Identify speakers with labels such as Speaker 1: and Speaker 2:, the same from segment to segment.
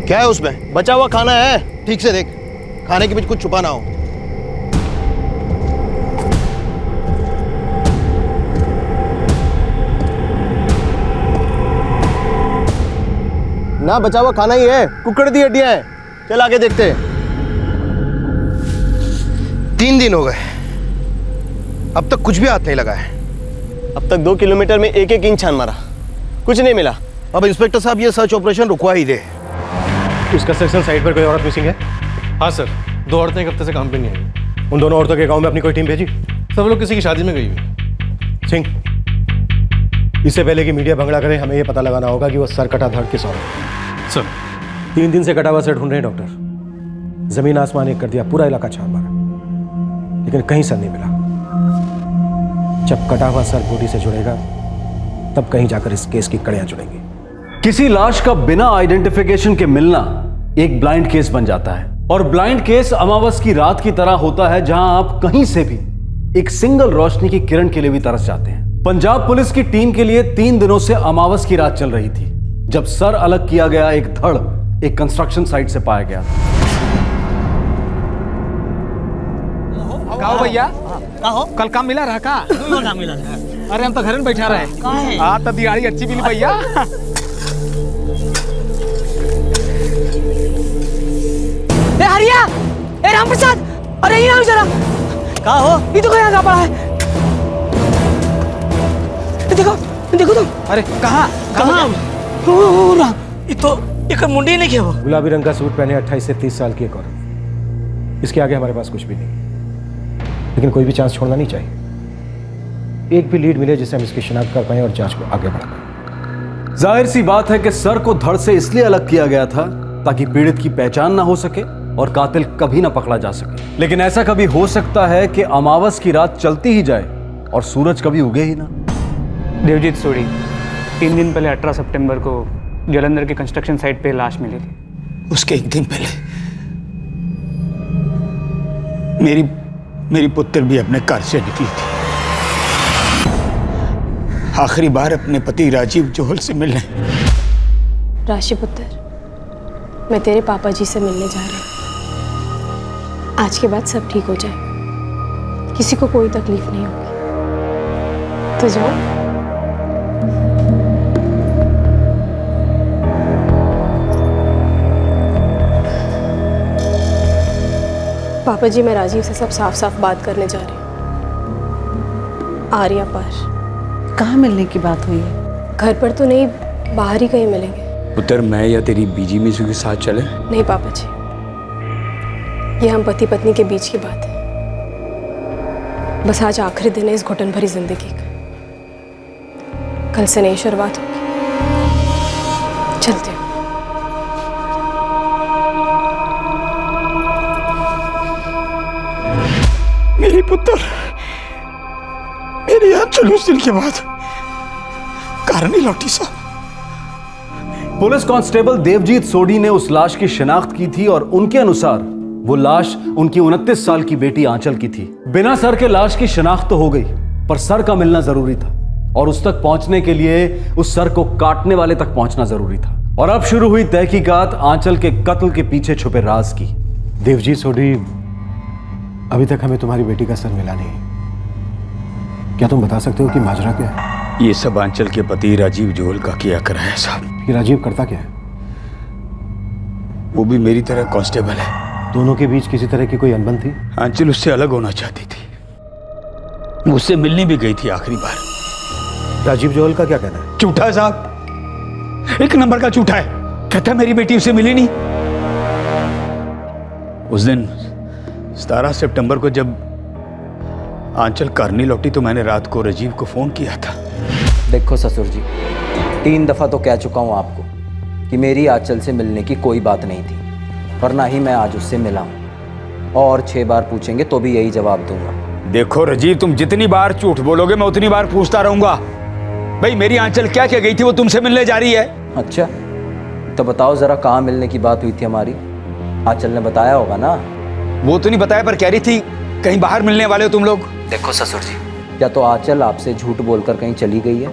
Speaker 1: क्या है उसमें? बचा हुआ खाना है, ठीक से देख, खाने के बीच कुछ छुपा ना हो। ना बचा हुआ खाना ही है, कुकड़ दी हड्डियां हैं। चल आगे देखते हैं। 3 दिन हो गए, अब तक कुछ भी हाथ नहीं लगा है।
Speaker 2: अब तक 2 किलोमीटर में एक इंच छान मारा, कुछ नहीं मिला।
Speaker 1: अब इंस्पेक्टर साहब ये सर्च ऑपरेशन रुकवा ही दे।
Speaker 3: इस कंस्ट्रक्शन साइट पर कोई औरत मिसिंग है?
Speaker 4: हाँ सर, 2 औरतें एक हफ्ते से काम पे नहीं आई।
Speaker 3: उन दोनों औरतों के गांव में अपनी कोई टीम भेजी?
Speaker 4: सब लोग किसी की शादी में गई हुई।
Speaker 3: सिंह, इससे पहले कि मीडिया भंगड़ा करे, हमें यह पता लगाना होगा कि वो सर कटा धड़ किस औरत है।
Speaker 4: सर
Speaker 3: 3 दिन से कटा हुआ सर ढूंढ रहे हैं डॉक्टर। जमीन आसमान एक कर दिया, पूरा इलाका छान मारा, लेकिन कहीं सर नहीं मिला। जब कटा हुआ सर बॉडी से जुड़ेगा तब कहीं जाकर इस केस की कड़ियां जुड़ेंगी।
Speaker 5: किसी लाश का बिना आइडेंटिफिकेशन के मिलना एक ब्लाइंड केस बन जाता है, और ब्लाइंड केस अमावस की रात की तरह होता है, जहां आप कहीं से भी एक सिंगल रोशनी की किरण के लिए भी तरस जाते हैं। पंजाब पुलिस की टीम के लिए 3 दिनों से अमावस की रात चल रही थी, जब सर अलग किया गया एक धड़ एक कंस्ट्रक्शन साइट से पाया गया।
Speaker 6: कहो भैया, कल काम मिला रहा का?
Speaker 7: काम मिला रहा।
Speaker 6: अरे हम तो घर में बैठा रहे। हाँ तो दिहाड़ी अच्छी मिली भैया।
Speaker 7: ए हरिया, ए रामप्रसाद, अरे ये आओ जरा। कहाँ हो? ये तो यहाँ पड़ा है। देखो देखो तुम।
Speaker 6: अरे कहाँ
Speaker 7: कहाँ? ये तो एक मुंडी नहीं किया वो।
Speaker 3: गुलाबी रंग का सूट पहने 28 से 30 साल की एक औरत। इसके आगे हमारे पास कुछ भी नहीं, लेकिन कोई भी चांस छोड़ना नहीं चाहिए। एक भी लीड मिले जिससे हम इसकी शिनाख्त कर पाएं और जांच को आगे बढ़ा पाएं।
Speaker 5: जाहिर सी बात है कि सर को धड़ से इसलिए अलग किया गया था ताकि पीड़ित की पहचान ना हो सके और कातिल कभी ना पकड़ा जा सके। लेकिन ऐसा कभी हो सकता है कि अमावस की रात चलती ही जाए और सूरज कभी उगे ही ना।
Speaker 8: देवजीत सोडी 3 दिन पहले 18 सितंबर को जलंधर के कंस्ट्रक्शन साइट पे लाश मिली थी।
Speaker 9: उसके 1 दिन पहले मेरी पुत्र भी अपने घर से निकली थी। आखिरी बार अपने पति राजीव जोहल से मिलने।
Speaker 10: राशि पुत्र, मैं तेरे पापा जी से मिलने जा रही हूँ। आज के बाद सब ठीक हो जाए, किसी को कोई तकलीफ नहीं होगी। तो जाओ। पापा जी, मैं राजीव से सब साफ साफ बात करने जा रही हूँ। आर्या पर।
Speaker 11: कहाँ मिलने की बात हुई है?
Speaker 10: घर पर तो नहीं, बाहर ही कहीं मिलेंगे।
Speaker 9: पुत्र, मैं या तेरी बीजी में के साथ चले?
Speaker 10: नहीं पापा जी, ये हम पति पत्नी के बीच की बात है। बस आज आखिरी दिन है इस घुटन भरी जिंदगी का। कल से नई शुरुआत होगी। चलते हो।
Speaker 9: मेरी पुत्र, मेरी यहाँ चलो उस दिन के बाद घर नहीं लौटी साहब।
Speaker 5: पुलिस कांस्टेबल देवजीत सोडी ने उस लाश की शिनाख्त की थी और उनके अनुसार वो लाश उनकी 29 साल की बेटी आंचल की थी। बिना सर के लाश की शिनाख्त तो हो गई, पर सर का मिलना जरूरी था, और उस तक पहुंचने के लिए उस सर को काटने वाले तक पहुंचना जरूरी था। और अब शुरू हुई तहकीकात आंचल के कत्ल के पीछे छुपे राज की।
Speaker 3: देवजीत सोडी, अभी तक हमें तुम्हारी बेटी का सर मिला नहीं। क्या तुम बता सकते हो कि माजरा क्या है?
Speaker 9: ये सब आंचल के पति राजीव जोहल का किया करा है साहब।
Speaker 3: ये राजीव करता क्या है?
Speaker 9: वो भी मेरी तरह कांस्टेबल है।
Speaker 3: दोनों के बीच किसी तरह की कोई अनबन थी?
Speaker 9: आंचल उससे अलग होना चाहती थी, मुझसे मिलने भी गई थी आखिरी बार।
Speaker 3: राजीव जोहल का क्या कहना है?
Speaker 9: झूठा है साहब, 1 नंबर का झूठा है। कहता मेरी बेटी उसे मिली नहीं। उस दिन 17 सितंबर को जब आंचल घर नहीं लौटी तो मैंने रात को राजीव को फोन किया था।
Speaker 12: देखो ससुर जी, 3 दफा तो कह चुका हूं आपको कि मेरी आंचल से मिलने की कोई बात नहीं थी, और ना ही मैं आज उससे मिला हूं। और 6 बार पूछेंगे तो भी यही जवाब दूंगा।
Speaker 9: देखो राजीव, तुम जितनी बार झूठ बोलोगे मैं उतनी बार पूछता रहूंगा। भाई मेरी आंचल क्या क्या गई थी, वो तुमसे मिलने जा रही है।
Speaker 12: अच्छा, तो बताओ जरा, कहाँ मिलने की बात हुई थी हमारी? आंचल ने बताया होगा ना।
Speaker 9: वो तो नहीं बताया, पर कह रही थी कहीं बाहर मिलने वाले हो तुम लोग।
Speaker 12: देखो ससुर जी, या तो आंचल आपसे झूठ बोलकर कहीं चली गई है,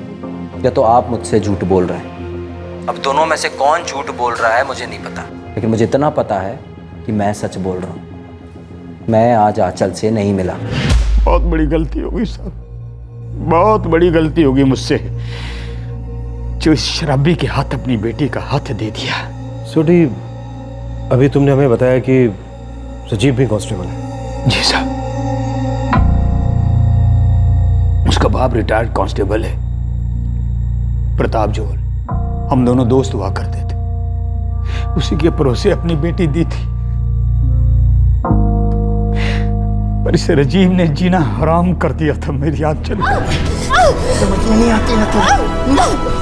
Speaker 12: या तो आप मुझसे झूठ बोल रहे हैं। अब दोनों में से कौन झूठ बोल रहा है मुझे नहीं पता, लेकिन मुझे इतना पता है कि मैं सच बोल रहा हूँ। मैं आज आंचल से नहीं मिला।
Speaker 9: बहुत बड़ी गलती होगी साहब, बहुत बड़ी गलती होगी मुझसे, जो इस शराबी के हाथ अपनी बेटी का हाथ दे दिया।
Speaker 3: सोडी, अभी तुमने हमें बताया कि राजीव भी कांस्टेबल है।
Speaker 9: जी साहब, उसका बाप रिटायर्ड कांस्टेबल है, प्रताप जोहल। हम दोनों दोस्त हुआ करते थे, उसी के भरोसे अपनी बेटी दी थी, पर इस राजीव ने जीना हराम कर दिया था मेरी आंचल को।
Speaker 7: समझ में नहीं आती ना तुम,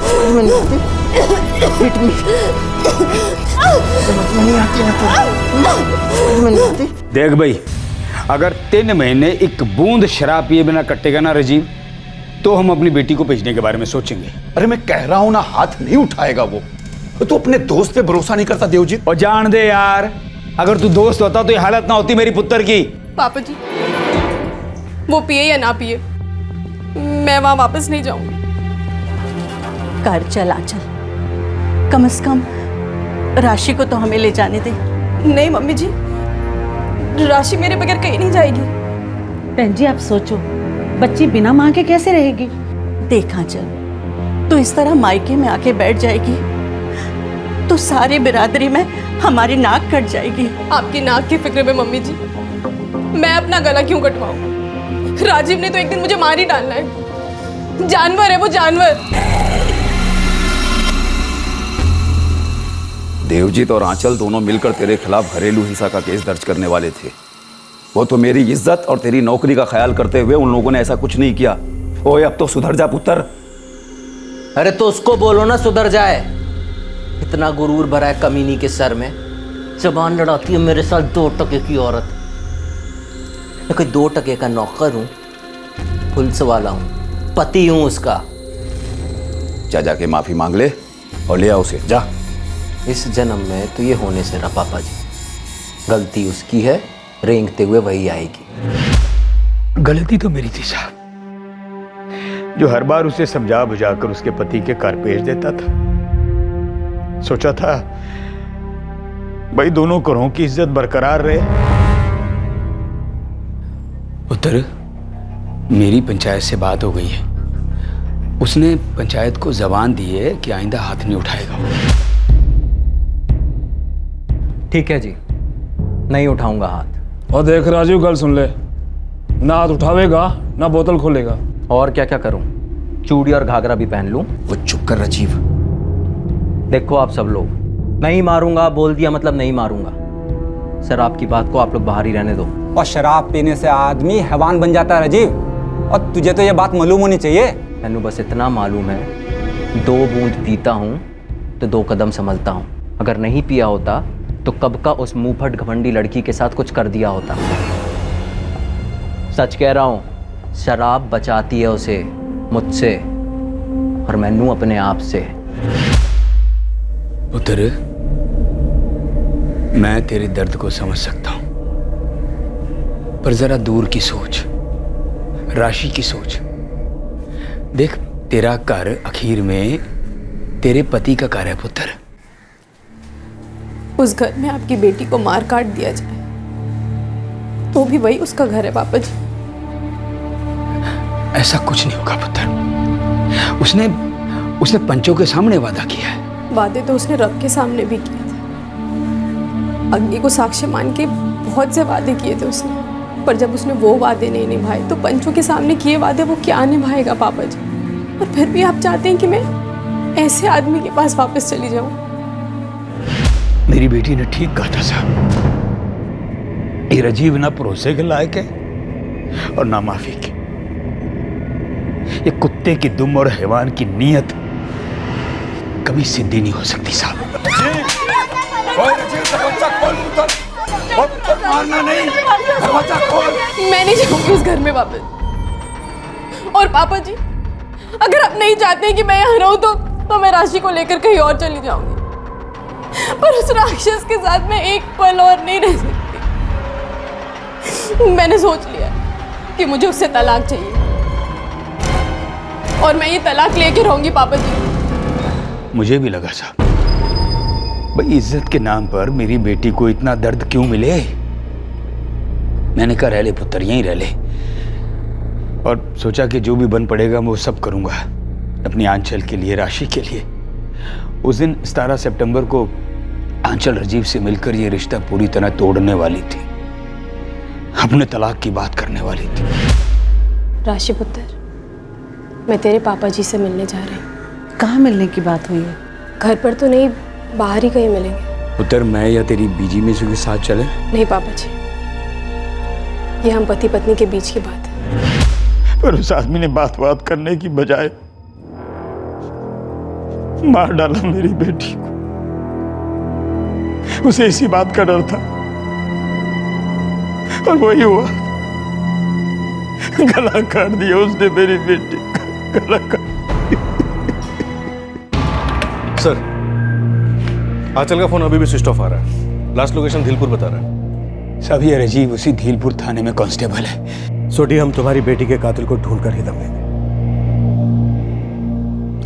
Speaker 7: समझ में नहीं आती, हिट मी, समझ में नहीं आती ना तुम, समझ में नहीं आती।
Speaker 9: देख भाई, अगर 3 महीने एक बूंद शराब पिए बिना कटेगा ना राजीव, तो हम अपनी बेटी को भेजने के बारे में सोचेंगे।
Speaker 1: अरे मैं कह रहा हूं ना, हाथ नहीं उठाएगा वो। तो अपने दोस्त पे भरोसा नहीं करता देवजीत।
Speaker 9: और जान दे यार, अगर तू दोस्त होता तो ये हालत ना होती मेरी पुत्र की।
Speaker 10: पापा जी, वो पिए या ना पिए, मैं वहां वापस नहीं जाऊंगी।
Speaker 11: कर चल आंचल, कम से कम राशि को तो हमें ले जाने दे।
Speaker 10: नहीं मम्मी जी, राशि मेरे बगैर कहीं नहीं जाएगी।
Speaker 11: बहन जी आप सोचो, बच्ची बिना माँ के कैसे रहेगी? देख आंचल, तो इस तरह मायके में आके बैठ जाएगी तो सारी बिरादरी में हमारी नाक कट जाएगी।
Speaker 10: आपकी नाक की फिक्र में मम्मी जी मैं अपना गला क्यों कटवाऊं? राजीव ने तो एक दिन मुझे मार ही डालना है। जानवर है वो, जानवर।
Speaker 13: देवजीत और आंचल दोनों मिलकर तेरे खिलाफ घरेलू हिंसा का केस दर्ज करने वाले थे। वो तो मेरी इज्जत और तेरी नौकरी का ख्याल करते हुए उन लोगों ने ऐसा कुछ नहीं किया। ओए अब तो सुधर जा पुत्र।
Speaker 12: अरे तो उसको बोलो ना सुधर जाए। इतना गुरूर भरा है कमीनी के सर में, जबान लड़ाती है मेरे साथ 2 टके की औरत। मैं कोई 2 टके का नौकर हूं, पुलिस वाला हूं, पति हूं उसका।
Speaker 13: जा जाके माफी मांग ले और ले आ उसे, जा।
Speaker 12: इस जन्म में तो ये होने से रहा पापा जी, गलती उसकी है, रेंगते हुए वही आएगी।
Speaker 9: गलती तो मेरी थी साहब, जो हर बार उसे समझा बुझाकर उसके पति के घर भेज देता था। सोचा था भाई दोनों घरों की इज्जत बरकरार रहे। पुत्र, मेरी पंचायत से बात हो गई है, उसने पंचायत को जबान दी है कि आइंदा हाथ नहीं उठाएगा।
Speaker 12: ठीक है जी, नहीं उठाऊंगा हाथ।
Speaker 6: और देख राजीव, गल सुन ले, ना हाथ उठावेगा ना बोतल खोलेगा।
Speaker 12: और क्या क्या करूं? चूड़ी और घाघरा भी पहन लूं?
Speaker 1: वो चुप कर राजीव।
Speaker 12: देखो आप सब लोग, नहीं मारूंगा बोल दिया मतलब नहीं मारूंगा। सर आपकी बात को आप लोग बाहर ही रहने दो।
Speaker 14: और शराब पीने से आदमी हैवान बन जाता है राजीव, और तुझे तो ये बात मालूम होनी चाहिए।
Speaker 12: मैनू बस इतना मालूम है, 2 बूंद पीता हूँ तो 2 कदम संभलता हूँ। अगर नहीं पिया होता तो कब का उस मुंहफट घमंडी लड़की के साथ कुछ कर दिया होता। सच कह रहा हूँ, शराब बचाती है उसे मुझसे और मैनू अपने आप से।
Speaker 9: पुत्र, मैं तेरे दर्द को समझ सकता हूं, पर जरा दूर की सोच, राशि की सोच। देख, तेरा घर आखिर में तेरे पति का घर है पुत्र।
Speaker 10: उस घर में आपकी बेटी को मार काट दिया जाए तो भी वही उसका घर है पापा जी।
Speaker 9: ऐसा कुछ नहीं होगा पुत्र। उसने पंचों के सामने वादा किया है।
Speaker 10: वादे तो उसने रब के सामने भी किए थे। अग्नि को साक्ष्य मान के बहुत से वादे किए थे उसने, पर जब उसने वो वादे नहीं निभाए तो पंचों के सामने किए वादे वो क्या निभाएगा पापा जी? और फिर भी आप चाहते हैं कि मैं ऐसे आदमी के पास वापस चली जाऊं?
Speaker 9: मेरी बेटी ने ठीक कहा था साहब, ये राजीव ना भरोसे के लायक है और ना माफी के। ये कुत्ते की दुम और हैवान की नीयत कभी सिद्धि नहीं हो सकती साहब। मारना नहीं, दरवाजा खोल।
Speaker 10: मैं नहीं जाऊंगी उस घर में वापस। और पापा जी, अगर आप नहीं चाहते हैं कि मैं यहाँ रहूं तो मैं राशि को लेकर कहीं और चली जाऊंगी, पर उस राक्षस के साथ मैं एक पल और नहीं रह सकती। मैंने सोच लिया कि मुझे उससे तलाक चाहिए और मैं ये तलाक लेके रहूंगी पापा जी।
Speaker 9: मुझे भी लगा साहब, भाई इज्जत के नाम पर मेरी बेटी को इतना दर्द क्यों मिले? मैंने कहा रह ले पुत्र, यहीं रह ले, और सोचा कि जो भी बन पड़ेगा मैं वो सब करूंगा अपनी आंचल के लिए, राशि के लिए। उस दिन 17 सितंबर को आंचल राजीव से मिलकर ये रिश्ता पूरी तरह तोड़ने वाली थी, अपने तलाक की बात करने वाली थी।
Speaker 10: राशि पुत्र, मैं तेरे पापा जी से मिलने जा रही हूँ।
Speaker 11: कहाँ मिलने की बात हुई है?
Speaker 10: घर पर तो नहीं, बाहर ही कहीं मिलेंगे।
Speaker 9: पुत्र, मैं या तेरी बीजी में से के साथ चले?
Speaker 10: नहीं पापा जी, ये हम पति पत्नी के बीच की बात है।
Speaker 9: पर उस आदमी ने बात करने की बजाय मार डाला मेरी बेटी को। उसे इसी बात का डर था और वही हुआ, गला काट दिया उसने मेरी बेटी का, गला काट।
Speaker 4: सर, आंचल का फोन अभी भी स्विच ऑफ आ रहा है। लास्ट लोकेशन धीलपुर बता रहा है।
Speaker 9: सब ये राजीव उसी धीलपुर थाने में कांस्टेबल है।
Speaker 3: सोडी, हम तुम्हारी बेटी के कातिल को ढूंढ कर ही दम लेंगे।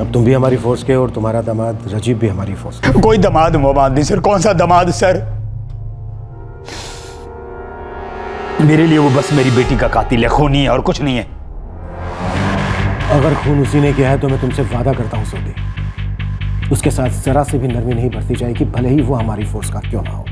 Speaker 3: अब तुम भी हमारी फोर्स के और तुम्हारा दामाद राजीव भी हमारी फोर्स के।
Speaker 9: कोई दामाद मवाद नहीं सर। कौन सा दामाद सर? मेरे लिए वो बस मेरी बेटी का कातिल है, खूनी है और कुछ नहीं है।
Speaker 3: अगर खून उसी ने किया है तो मैं तुमसे वादा करता हूं सोडी, उसके साथ जरा से भी नरमी नहीं बरती जाएगी, भले ही वो हमारी फोर्स का क्यों ना हो।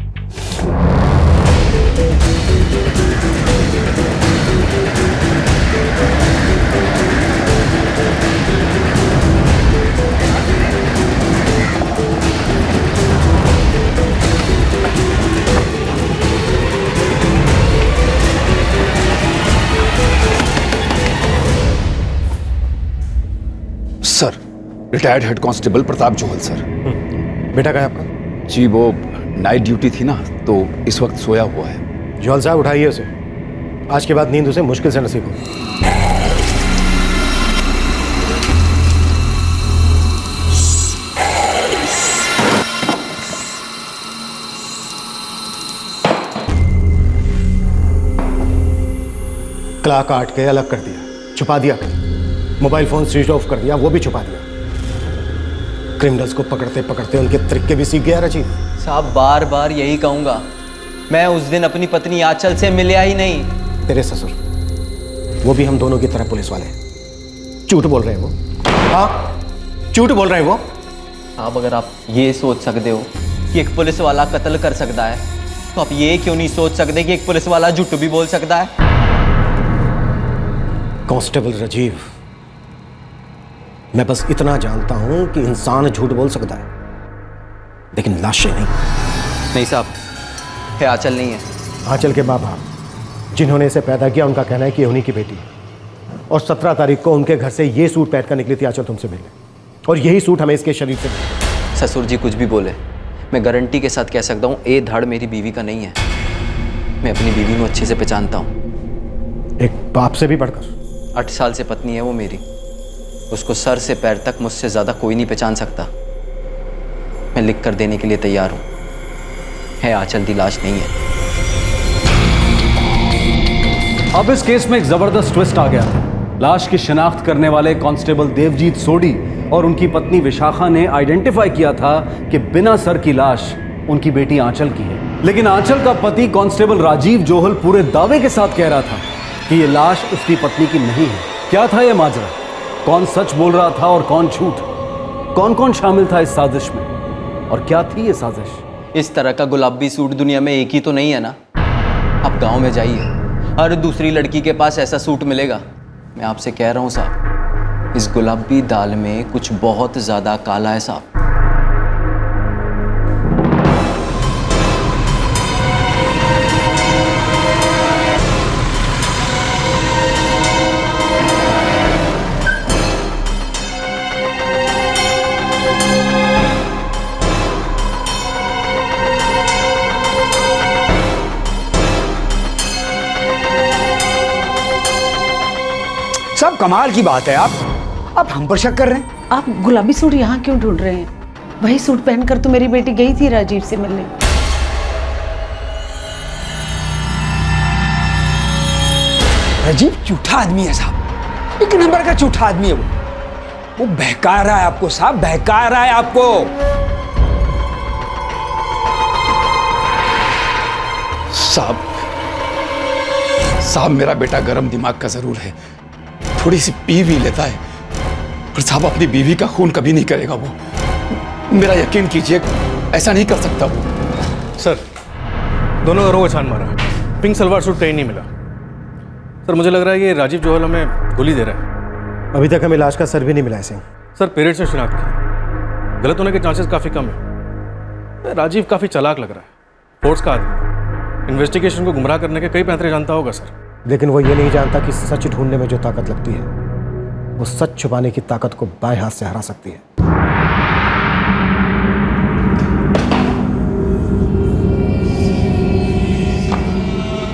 Speaker 13: Sir, retired head constable Pratap Johal sir.
Speaker 3: बेटा कहाँ है आपका?
Speaker 13: जी वो नाइट ड्यूटी थी ना, तो इस वक्त सोया हुआ है।
Speaker 3: जोहल साहब, उठाइए उसे। आज के बाद नींद उसे मुश्किल से नसीब होगी। क्ला काट के अलग कर दिया, छुपा दिया, मोबाइल फोन स्विच ऑफ कर दिया, वो भी छुपा दिया। क्रिमिनल्स को पकड़ते पकड़ते उनके तरीके भी सीख गया राजीव।
Speaker 12: साहब, बार बार यही कहूंगा, मैं उस दिन अपनी पत्नी आंचल से मिला ही नहीं।
Speaker 3: तेरे ससुर, वो भी हम दोनों की तरह पुलिस वाले हैं। झूठ बोल रहे हैं वो। हाँ, झूठ बोल रहे हैं वो।
Speaker 12: साहब, अगर आप ये सोच सकते हो कि एक पुलिस वाला कत्ल कर सकता है, तो आप ये क्यों नहीं सोच सकते कि एक पुलिस वाला झूठ भी बोल सकता है?
Speaker 3: कांस्टेबल राजीव, मैं बस इतना जानता हूं कि इंसान झूठ बोल सकता है, लेकिन लाशें नहीं।
Speaker 12: नहीं साहब, ये आंचल नहीं है।
Speaker 3: आंचल के बाबा, जिन्होंने इसे पैदा किया, उनका कहना है कि उन्हीं की बेटी है। और 17 तारीख को उनके घर से ये सूट पहन कर निकली थी आंचल तुमसे मिलने, और यही सूट हमें इसके शरीर से मिला।
Speaker 12: ससुर जी कुछ भी बोले, मैं गारंटी के साथ कह सकता हूँ ये धड़ मेरी बीवी का नहीं है। मैं अपनी बीवी को अच्छे से पहचानता हूँ।
Speaker 3: एक बाप से भी बढ़कर।
Speaker 12: 8 साल से पत्नी है वो मेरी, उसको सर से पैर तक मुझसे ज्यादा कोई नहीं पहचान सकता। मैं लिख कर देने के लिए तैयार हूं, है आंचल की लाश नहीं है।
Speaker 5: अब इस केस में एक जबरदस्त ट्विस्ट आ गया। लाश की शिनाख्त करने वाले कांस्टेबल देवजीत सोडी और उनकी पत्नी विशाखा ने आइडेंटिफाई किया था कि बिना सर की लाश उनकी बेटी आंचल की है। लेकिन आंचल का पति कांस्टेबल राजीव जोहल पूरे दावे के साथ कह रहा था कि यह लाश उसकी पत्नी की नहीं है। क्या था यह माजरा? कौन सच बोल रहा था और कौन झूठ? कौन कौन शामिल था इस साजिश में, और क्या थी ये साजिश?
Speaker 12: इस तरह का गुलाबी सूट दुनिया में एक ही तो नहीं है ना। आप गांव में जाइए, हर दूसरी लड़की के पास ऐसा सूट मिलेगा। मैं आपसे कह रहा हूं साहब, इस गुलाबी दाल में कुछ बहुत ज्यादा काला है साहब।
Speaker 9: सब कमाल की बात है। आप हम पर शक कर रहे हैं?
Speaker 11: आप गुलाबी सूट यहाँ क्यों ढूंढ रहे हैं? वही सूट पहनकर तो मेरी बेटी गई थी राजीव से मिलने।
Speaker 9: राजीव झूठा आदमी है साहब, एक नंबर का झूठा आदमी है वो बहका रहा है आपको साहब, बहका रहा है आपको।
Speaker 13: साहब मेरा बेटा गरम दिमाग का जरूर है, थोड़ी सी पी भी लेता है, पर साहब अपनी बीवी का खून कभी नहीं करेगा वो। मेरा यकीन कीजिए, ऐसा नहीं कर सकता वो।
Speaker 4: सर, दोनों घरों को छान मारा, पिंक सलवार सूट कहीं नहीं मिला। सर मुझे लग रहा है ये राजीव जोहल हमें गोली दे रहा है।
Speaker 3: अभी तक हमें लाश का सर भी नहीं मिला है सिंह।
Speaker 4: सर पेरेंट्स ने शिनाख्त की, गलत होने के चांसेस काफ़ी कम है। राजीव काफ़ी चालाक लग रहा है, फोर्स का आदमी, इन्वेस्टिगेशन को गुमराह करने के कई पैंतरे जानता होगा सर।
Speaker 3: लेकिन वो ये नहीं जानता कि सच ढूंढने में जो ताकत लगती है वो सच छुपाने की ताकत को बाएं हाथ से हरा सकती है।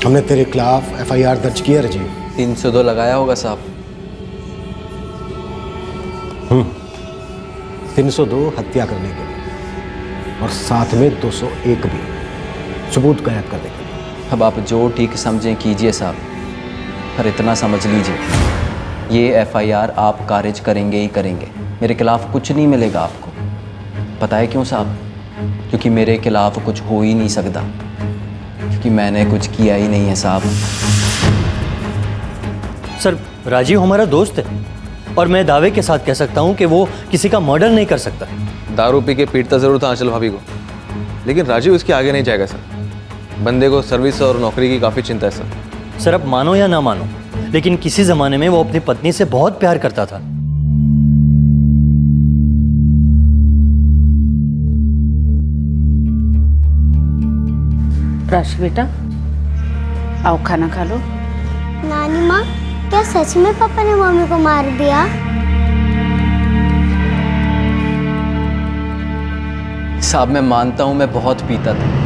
Speaker 3: हमने तेरे खिलाफ FIR दर्ज किया राजीव।
Speaker 12: 302 लगाया होगा साहब।
Speaker 3: 302 हत्या करने के लिए और साथ में 201 भी सबूत गायब करने के लिए।
Speaker 12: अब आप जो ठीक समझें कीजिए साहब, पर इतना समझ लीजिए, ये FIR आप खारिज करेंगे ही करेंगे। मेरे खिलाफ कुछ नहीं मिलेगा आपको। पता है क्यों साहब? क्योंकि मेरे खिलाफ कुछ हो ही नहीं सकता, क्योंकि मैंने कुछ किया ही नहीं है साहब।
Speaker 15: सर, राजीव हमारा दोस्त है और मैं दावे के साथ कह सकता हूँ कि वो किसी का मर्डर नहीं कर सकता।
Speaker 16: दारू पी के पीटता जरूर था आंचल भाभी को, लेकिन राजीव इसके आगे नहीं जाएगा सर। बंदे को सर्विस और नौकरी की काफ़ी चिंता है सर।
Speaker 15: सर, अब मानो या ना मानो, लेकिन किसी ज़माने में वो अपनी पत्नी से बहुत प्यार करता था।
Speaker 11: राशि बेटा, आओ खाना खा लो।
Speaker 17: नानी माँ, क्या सच में पापा ने मम्मी को मार दिया?
Speaker 12: साहब मैं मानता हूँ मैं बहुत पीता था।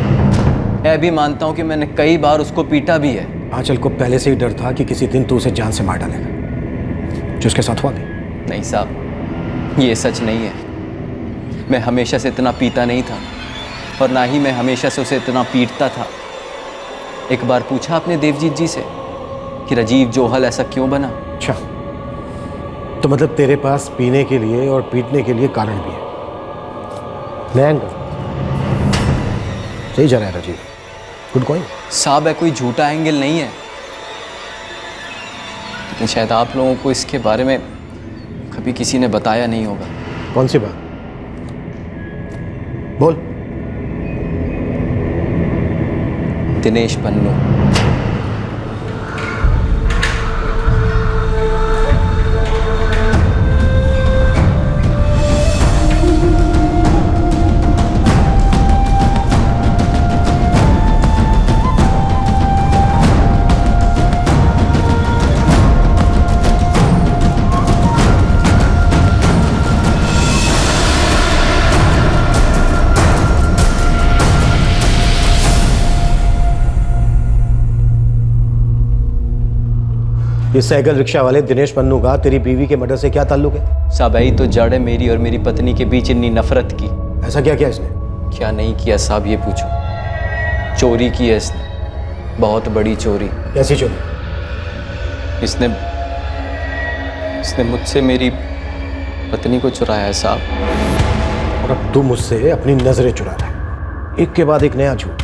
Speaker 12: मैं भी मानता हूँ कि मैंने कई बार उसको पीटा भी है।
Speaker 3: आंचल को पहले से ही डर था कि किसी दिन तू उसे जान से मार डालेगा, जो उसके साथ हुआ भी।
Speaker 12: नहीं साहब, ये सच नहीं है। मैं हमेशा से इतना पीता नहीं था और ना ही मैं हमेशा से उसे इतना पीटता था। एक बार पूछा आपने देवजीत जी से कि राजीव जोहल ऐसा क्यों बना?
Speaker 3: अच्छा, तो मतलब तेरे पास पीने के लिए और पीटने के लिए कारण भी है। नया एंगल, सही जा रहा है राजीव, गुड गोइंग।
Speaker 12: साहब है कोई झूठा एंगल नहीं है, लेकिन शायद आप लोगों को इसके बारे में कभी किसी ने बताया नहीं होगा।
Speaker 3: कौन सी बात? बोल।
Speaker 12: दिनेश पन्नू।
Speaker 3: ये साइकिल रिक्शा वाले दिनेश पन्नू का तेरी बीवी के मर्डर से क्या ताल्लुक है?
Speaker 12: साहब यही तो जड़ है मेरी और मेरी पत्नी के बीच इतनी नफरत की।
Speaker 3: ऐसा क्या किया इसने?
Speaker 12: क्या नहीं किया साहब ये पूछो। चोरी की है इसने, बहुत बड़ी चोरी।
Speaker 3: कैसी चोरी?
Speaker 12: इसने मुझसे मेरी पत्नी को चुराया है साहब।
Speaker 3: और अब तू मुझसे अपनी नजरें चुरा रहा है, एक के बाद एक नया झूठ।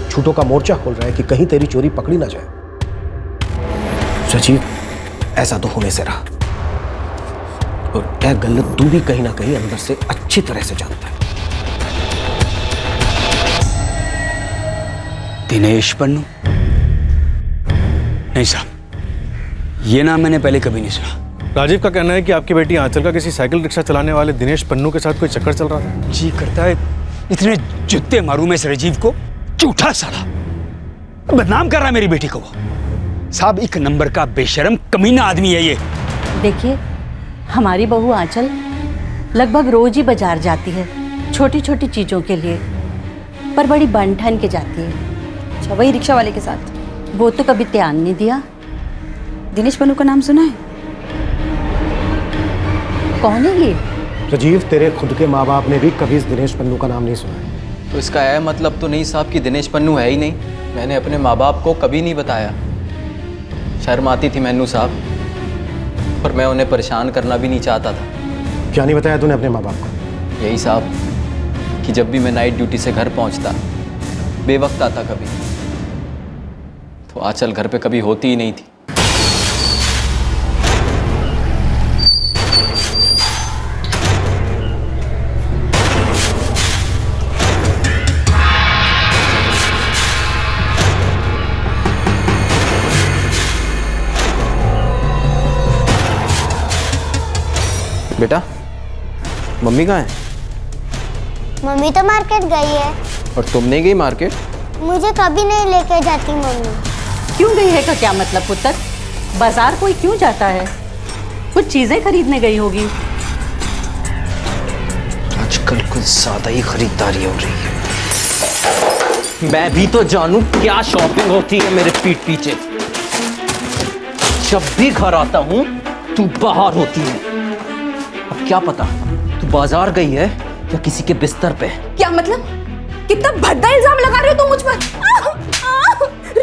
Speaker 3: झूठों का मोर्चा खोल रहा है कि कहीं तेरी चोरी पकड़ी ना जाए। सचिव, ऐसा तो होने से रहा, और क्या गलत तू भी कहीं ना कहीं अंदर से अच्छी तरह से जानता है।
Speaker 9: दिनेश पन्नू? नहीं साहब, ये नाम मैंने पहले कभी नहीं सुना।
Speaker 4: राजीव का कहना है कि आपकी बेटी आंचल का किसी साइकिल रिक्शा चलाने वाले दिनेश पन्नू के साथ कोई चक्कर चल रहा था।
Speaker 9: जी करता है इतने जूते मारूं मैं इस राजीव को। झूठा साला, बदनाम कर रहा है मेरी बेटी को। वो साहब एक नंबर का बेशर्म कमीना आदमी है ये।
Speaker 11: देखिए, हमारी बहू आंचल लगभग रोज ही बाजार जाती है छोटी छोटी चीजों के लिए, पर बड़ी बन ठन के जाती है।
Speaker 10: अच्छा, वही रिक्शा वाले के साथ?
Speaker 11: वो तो कभी ध्यान नहीं दिया।
Speaker 10: दिनेश पन्नू का नाम सुना है?
Speaker 11: कौन है ये?
Speaker 3: राजीव, तेरे खुद के माँ बाप ने भी कभी इस दिनेश पन्नू का नाम नहीं सुना है।
Speaker 12: तो इसका यह मतलब तो नहीं साहब कि दिनेश पन्नू है ही नहीं। मैंने अपने माँ बाप को कभी नहीं बताया। शर्म आती थी मैनू साहब, और मैं उन्हें परेशान करना भी नहीं चाहता था।
Speaker 3: क्या नहीं बताया तूने अपने माँ बाप को?
Speaker 12: यही साहब कि जब भी मैं नाइट ड्यूटी से घर पहुंचता बेवक्त आता कभी, तो आंचल घर पे कभी होती ही नहीं थी।
Speaker 16: बेटा, मम्मी कहाँ है?
Speaker 17: मम्मी तो मार्केट गई है।
Speaker 16: और तुम नहीं गई मार्केट?
Speaker 17: मुझे कभी नहीं लेके जाती मम्मी।
Speaker 11: क्यों गई है का क्या मतलब पुत्र? बाजार कोई क्यों जाता है? कुछ चीजें खरीदने गई होगी।
Speaker 12: आजकल कुछ ज्यादा ही खरीदारी हो रही है। मैं भी तो जानूं क्या शॉपिंग होती है मेरे पीठ पीछे। जब भी घर आता हूं तू बाहर होती है। अब क्या पता तू बाजार गई है या किसी के बिस्तर पे।
Speaker 18: क्या मतलब? कितना भद्दा इल्जाम लगा रहे हो तुम मुझ पर?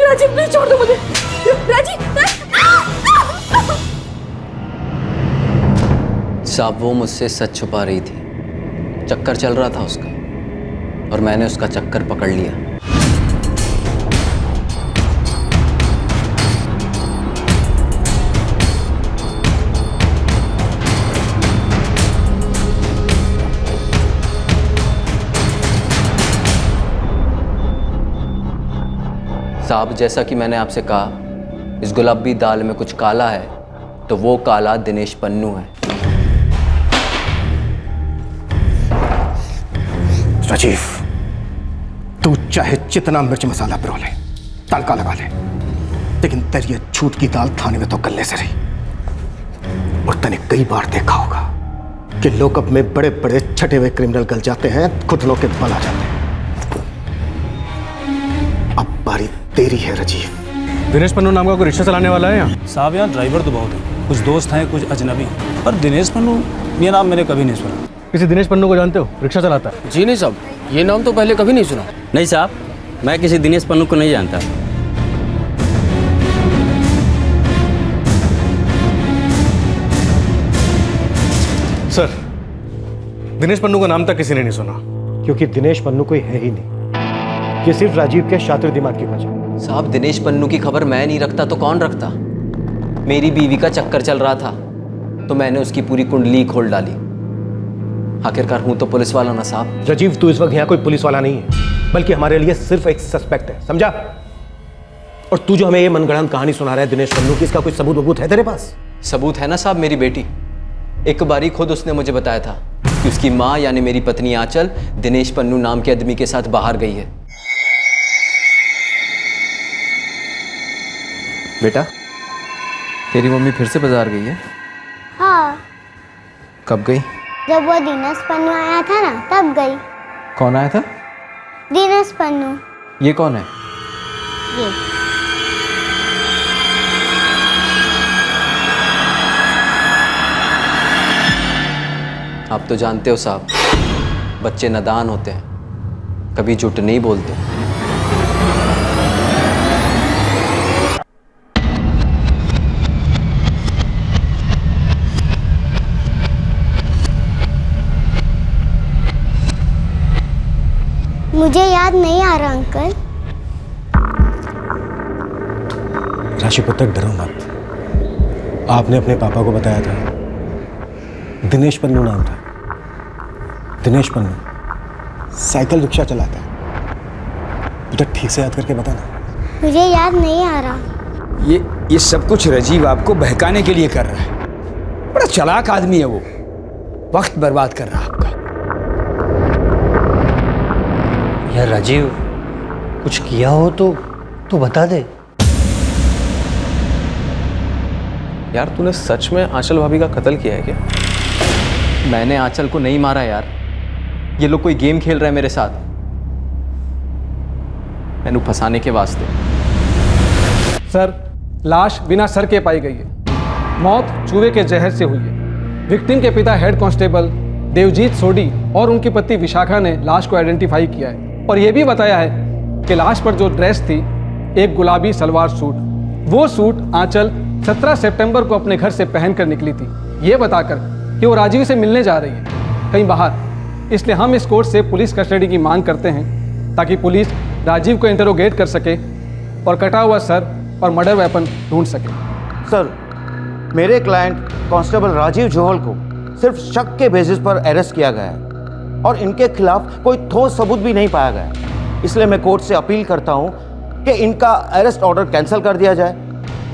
Speaker 18: राजीव प्लीज छोड़ दो मुझे। राजीव
Speaker 12: साहब वो मुझसे सच छुपा रही थी। चक्कर चल रहा था उसका और मैंने उसका चक्कर पकड़ लिया। साहब जैसा कि मैंने आपसे कहा, इस गुलाबी दाल में कुछ काला है, तो वो काला दिनेश पन्नू है।
Speaker 3: राजीव, तू चाहे जितना मिर्च मसाला पिरो ले, तड़का लगा ले, लेकिन तेरी ये छूट की दाल थाने में तो गलने से रही। और तूने कई बार देखा होगा कि लोकअप में बड़े बड़े छठे हुए क्रिमिनल गल जाते हैं, घुटनों के बल आ जाते हैं। अब बारी तेरी है राजीव।
Speaker 4: दिनेश पन्नू नाम का कोई रिक्शा चलाने वाला है यहाँ?
Speaker 5: साहब यहाँ ड्राइवर तो बहुत है, कुछ दोस्त हैं कुछ अजनबी, पर दिनेश पन्नू ये नाम मैंने कभी नहीं सुना।
Speaker 4: किसी दिनेश पन्नू को जानते हो? रिक्शा चलाता है।
Speaker 19: जी नहीं साहब, ये नाम तो पहले कभी नहीं सुना।
Speaker 20: नहीं साहब, मैं किसी दिनेश पन्नू को नहीं जानता।
Speaker 4: सर, दिनेश पन्नू का नाम तक किसी ने नहीं सुना।
Speaker 3: क्योंकि दिनेश पन्नू कोई है ही नहीं, ये सिर्फ राजीव के शातिर दिमाग की वजह।
Speaker 12: साहब दिनेश पन्नू की खबर मैं नहीं रखता तो कौन रखता? मेरी बीवी का चक्कर चल रहा था तो मैंने उसकी पूरी कुंडली खोल डाली। आखिरकार हूं तो पुलिस वाला ना साहब।
Speaker 3: राजीव, तू इस वक्त यहाँ कोई पुलिस वाला नहीं है, बल्कि हमारे लिए सिर्फ एक सस्पेक्ट है, समझा? और तू जो हमें ये मनगढ़ंत कहानी सुना रहा है दिनेश पन्नू की, इसका कोई सबूत है तेरे पास?
Speaker 12: सबूत है ना साहब, मेरी बेटी। एक बारी खुद उसने मुझे बताया था कि उसकी माँ यानी मेरी पत्नी आंचल दिनेश पन्नू नाम के आदमी के साथ बाहर गई है।
Speaker 16: बेटा, तेरी मम्मी फिर से बाजार गई है?
Speaker 17: हाँ,
Speaker 16: कब गई?
Speaker 17: जब वो दिनेश पन्नू आया था ना तब गई।
Speaker 16: कौन आया था?
Speaker 17: दिनेश पन्नू।
Speaker 16: ये कौन है?
Speaker 17: ये
Speaker 12: आप तो जानते हो साहब, बच्चे नादान होते हैं, कभी झूठ नहीं बोलते।
Speaker 17: मुझे याद नहीं आ रहा अंकल।
Speaker 3: राशि पुत्र, डरो मत। आपने अपने पापा को बताया था, दिनेश पन्नू नाम था। दिनेश पन्नू साइकिल रिक्शा चलाता है। बेटा ठीक से याद करके बताना।
Speaker 17: मुझे याद नहीं आ रहा।
Speaker 9: ये सब कुछ राजीव आपको बहकाने के लिए कर रहा है। बड़ा चालाक आदमी है वो, वक्त बर्बाद कर रहा है आपका।
Speaker 15: यार राजीव, कुछ किया हो तो बता दे।
Speaker 16: यार तूने सच में आंचल भाभी का कत्ल किया है क्या?
Speaker 12: मैंने आंचल को नहीं मारा यार, ये लोग कोई गेम खेल रहे हैं मेरे साथ, मैंने फंसाने के वास्ते।
Speaker 21: सर, लाश बिना सर के पाई गई है। मौत चूहे के जहर से हुई है। विक्टिम के पिता हेड कांस्टेबल देवजीत सोडी और उनकी पत्नी विशाखा ने लाश को आइडेंटिफाई किया है और यह भी बताया है कि लाश पर जो ड्रेस थी, एक गुलाबी सलवार सूट, वो सूट आंचल 17 सितंबर को अपने घर से पहनकर निकली थी, ये बताकर कि वो राजीव से मिलने जा रही है कहीं बाहर। इसलिए हम इस कोर्ट से पुलिस कस्टडी की मांग करते हैं ताकि पुलिस राजीव को इंटरोगेट कर सके और कटा हुआ सर और मर्डर वेपन ढूंढ सके।
Speaker 2: सर, मेरे क्लाइंट कांस्टेबल राजीव जोहल को सिर्फ शक के बेसिस पर अरेस्ट किया गया है और इनके खिलाफ कोई ठोस सबूत भी नहीं पाया गया। इसलिए मैं कोर्ट से अपील करता हूं कि इनका अरेस्ट ऑर्डर कैंसिल कर दिया जाए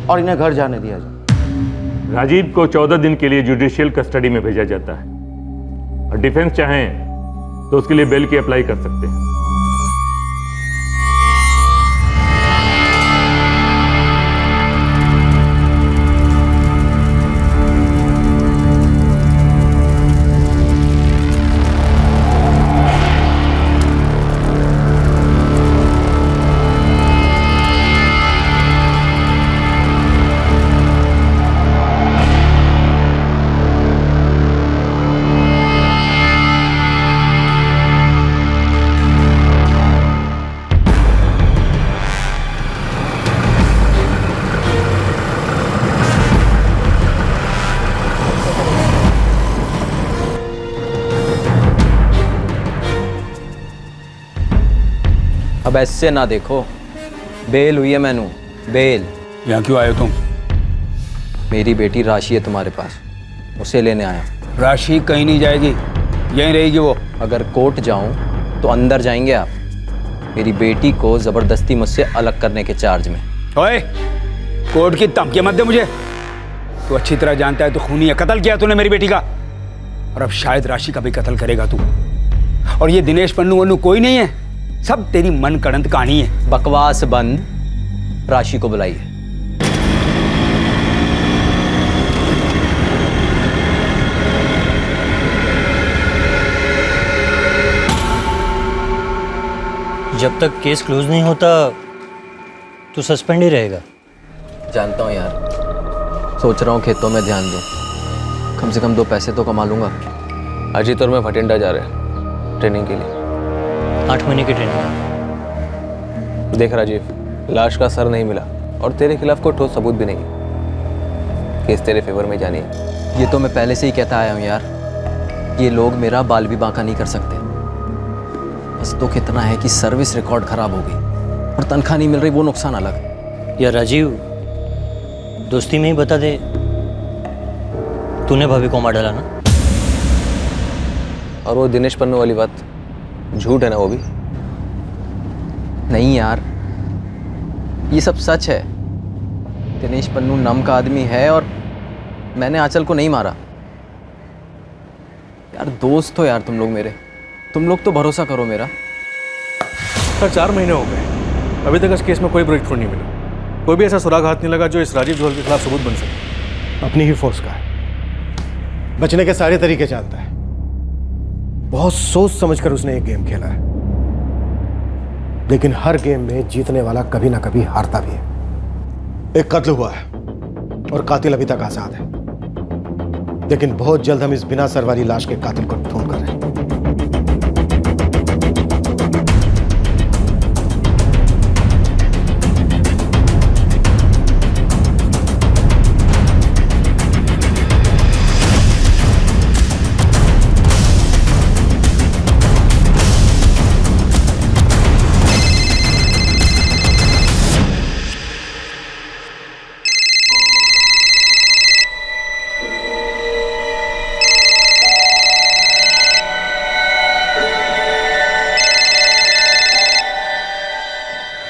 Speaker 2: और इन्हें घर जाने दिया जाए।
Speaker 22: राजीव को 14 दिन के लिए जुडिशियल कस्टडी में भेजा जाता है और डिफेंस चाहें तो उसके लिए बेल की अप्लाई कर सकते हैं।
Speaker 12: अब ऐसे ना देखो, बेल हुई है मैनू, बेल।
Speaker 9: यहाँ क्यों आए हो तुम?
Speaker 12: मेरी बेटी राशि है तुम्हारे पास, उसे लेने आया।
Speaker 9: राशि कहीं नहीं जाएगी, यहीं रहेगी वो।
Speaker 12: अगर कोर्ट जाऊं तो अंदर जाएंगे आप। मेरी बेटी को जबरदस्ती मुझसे अलग करने के चार्ज में।
Speaker 9: ओए, कोर्ट की धमकी मत दे मुझे। तू अच्छी तरह जानता है तो खूनी है, कत्ल किया तूने मेरी बेटी का, और अब शायद राशि का भी कत्ल करेगा तू। और ये दिनेश पन्नू वन्नू कोई नहीं है, सब तेरी मन गढ़ंत कहानी है।
Speaker 12: बकवास बंद, राशि को बुलाइए।
Speaker 15: जब तक केस क्लोज नहीं होता तो सस्पेंड ही रहेगा।
Speaker 12: जानता हूँ यार, सोच रहा हूँ खेतों में ध्यान दूँ, कम से कम 2 पैसे तो कमा लूंगा।
Speaker 16: अजीत और मैं भटिंडा जा रहे हैं ट्रेनिंग के लिए।
Speaker 15: 8 महीने की ट्रेनिंग।
Speaker 16: देख राजीव, लाश का सर नहीं मिला और तेरे खिलाफ कोई ठोस सबूत भी नहीं, केस तेरे फेवर में जानी है।
Speaker 12: ये तो मैं पहले से ही कहता आया हूँ यार, ये लोग मेरा बाल भी बांका नहीं कर सकते। बस तो कितना है कि सर्विस रिकॉर्ड खराब हो गई और तनख्वाह नहीं मिल रही, वो नुकसान अलग।
Speaker 15: या राजीव, दोस्ती में ही बता दे, तूने भाभी को मार डाला ना?
Speaker 16: और वो दिनेश पन्नू वाली बात झूठ है ना? वो भी
Speaker 12: नहीं यार, ये सब सच है। दिनेश पन्नू नम का आदमी है और मैंने आंचल को नहीं मारा। यार दोस्त हो यार तुम लोग मेरे, तुम लोग तो भरोसा करो मेरा।
Speaker 4: सर 4 महीने हो गए, अभी तक इस केस में कोई ब्रेक थ्रू नहीं मिला, कोई भी ऐसा सुराग हाथ नहीं लगा जो इस राजीव जोहल के खिलाफ सबूत बन सके।
Speaker 3: अपनी ही फोर्स का है, बचने के सारे तरीके जानता है। बहुत सोच समझकर उसने एक गेम खेला है, लेकिन हर गेम में जीतने वाला कभी ना कभी हारता भी है। एक कत्ल हुआ है और कातिल अभी तक आजाद है, लेकिन बहुत जल्द हम इस बिना सर वाली लाश के कातिल को ढूंढ कर रहे हैं।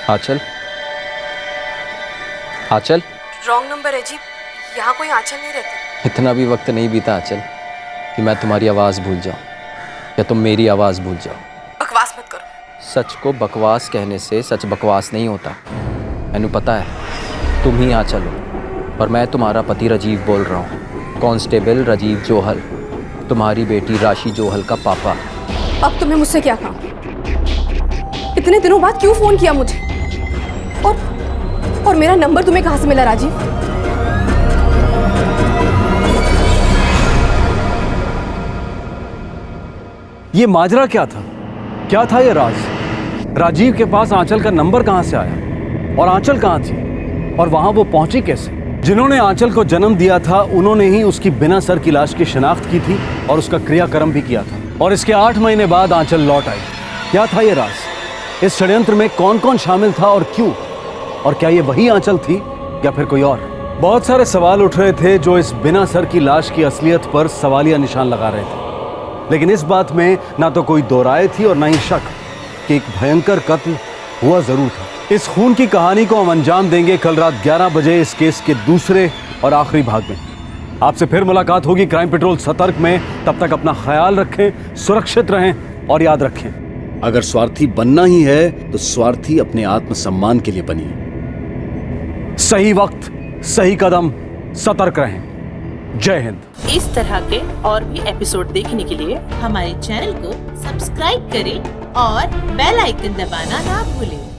Speaker 12: आंचल, आंचल।
Speaker 10: रॉन्ग नंबर है जी, यहाँ कोई आंचल नहीं रहती।
Speaker 12: इतना भी वक्त नहीं बीता आंचल कि मैं तुम्हारी आवाज़ भूल जाऊं या तुम मेरी आवाज़ भूल जाओ।
Speaker 10: बकवास मत करो।
Speaker 12: सच को बकवास कहने से सच बकवास नहीं होता। मैंने पता है तुम ही आंचल हो और मैं तुम्हारा पति राजीव बोल रहा हूँ, कांस्टेबल राजीव जोहल, तुम्हारी बेटी राशि जोहल का पापा।
Speaker 18: अब तुम्हें मुझसे क्या काम? इतने दिनों बाद क्यों फोन किया मुझे? और मेरा नंबर तुम्हें कहां से मिला राजीव?
Speaker 5: ये माजरा क्या था? क्या था ये राज? राजीव के पास आंचल का नंबर कहां से आया और आंचल कहां थी और वहां वो पहुंची कैसे? जिन्होंने आंचल को जन्म दिया था उन्होंने ही उसकी बिना सर की लाश की शिनाख्त की थी और उसका क्रियाक्रम भी किया था, और इसके 8 महीने बाद आंचल लौट आई। क्या था ये राज? इस षड्यंत्र में कौन कौन शामिल था और क्यों, और क्या ये वही आंचल थी या फिर कोई और? बहुत सारे सवाल उठ रहे थे जो इस बिना सर की लाश की असलियत पर सवालिया निशान लगा रहे थे, लेकिन इस बात में ना तो कोई दो राय थी और ना ही शक कि एक भयंकर कत्ल हुआ जरूर था। इस खून की कहानी को हम अंजाम देंगे कल रात 11 बजे इस केस के दूसरे और आखिरी भाग में। आपसे फिर मुलाकात होगी क्राइम पेट्रोल सतर्क में। तब तक अपना ख्याल रखें, सुरक्षित रहें और याद रखें, अगर स्वार्थी बनना ही है तो स्वार्थी अपने आत्मसम्मान के लिए बनिए। सही वक्त, सही कदम, सतर्क रहें। जय हिंद।
Speaker 7: इस तरह के और भी एपिसोड देखने के लिए हमारे चैनल को सब्सक्राइब करें और बेल आइकन दबाना ना भूलें।